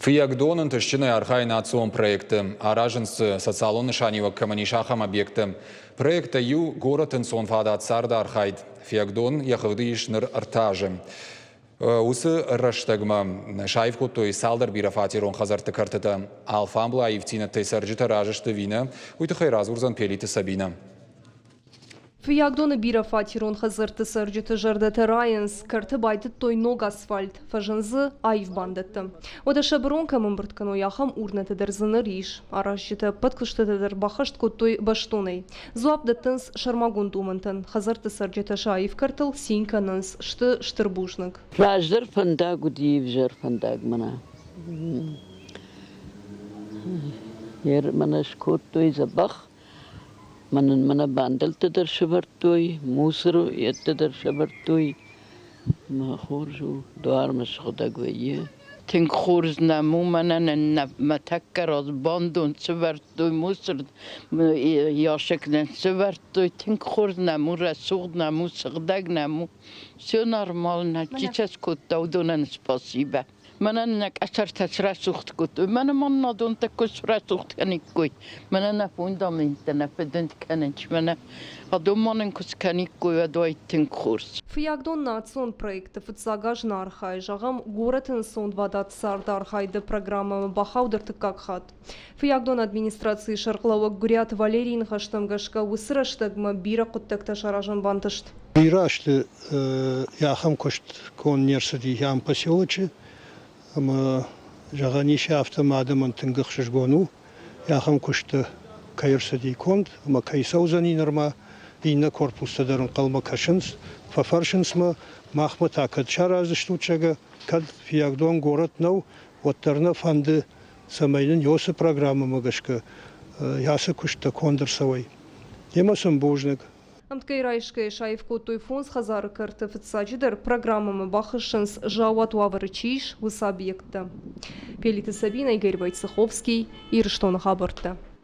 Фыййәгдоны æнтыстджынæй архай национ проекты, Аразынц социалон нысаниуәг ахæм объекттәй. Проекттәй Горәты æнцонвадат царды архайд. Фыййәгдон хыгъды ишнер артажы. Уыцы рәстәгмә саив кодтой цалдәр бирәфатерон Хәдзәртты кәртытәй. Алфамбла æнтыстджынæй цәрджыты ражышты вина. Уйты хайраз урзан пелиты сабина. Фыййәгдоны бирәфатерон Хәдзәртты цәрджыты жардәте районс кәрты байтыт той ног асфальт фажынзы айв бандетты. Ода шабронка мымбырткано яхам урнаты дәрзыны риш. Аражыты пыткышты дәр бахышт кодтой баштонай. Зуап дәттінс шармагун думантын. Хәдзәртты цәрджыты шаив кәртыл синканынс шты штырбушнық. Флаждыр фандаг удиев жар фандаг мана. Ер манаш кодтой забах. Mana bandel teder şabartoy, musro yet teder şabartoy. Ma khorju doar mashkhoda goye. Tin khorz namu manan matakkar az bandon şabartoy musr yaşaknen şabartoy tin khorz namu rasugd namu şagdag namu. Все нормально, сейчас кодтой donan spasiba. Mana nak asar tasrasucht kut. Mana manna don takko srasucht kanikkoy. Mana na fundamenten na pedent kanich. Mana adom manen kus kanikkoy adoytin kurs. Фыййәгдон национ проекты фыцагажна архай жагам Горәты æнцонвадат царды архайды программамы бахаудырты какхат. Фыййәгдон администрации шарклауэг Гуыриаты Валерийын хаштамгашка Уыцы рәстәгмә бира кодтекта шаражын бантышт. Бирашты яхам кошт кон нерсади ям поселоче. Ama jağanişe автомадым антынгых шишгону, яхам кушты кайырса дейконд, ama кайса узани норма, бейна корпуста дарын қалма кашынс, фафаршынсма, махмат акад шаразы штучага, кад Фыййәгдон город нау, оттарна фанды самайдын йосы программы мыгашка, ясы кушты кондырсавай. Емасын божныг. Амткайрайшкай шаив кодтой фонс хазары кәрті фыцаджыдыр программамы бахышынс жауат уавырычиш выс объекттәй. Пелиты Сабина, Игорь Войцеховский, Ирштон хабырты.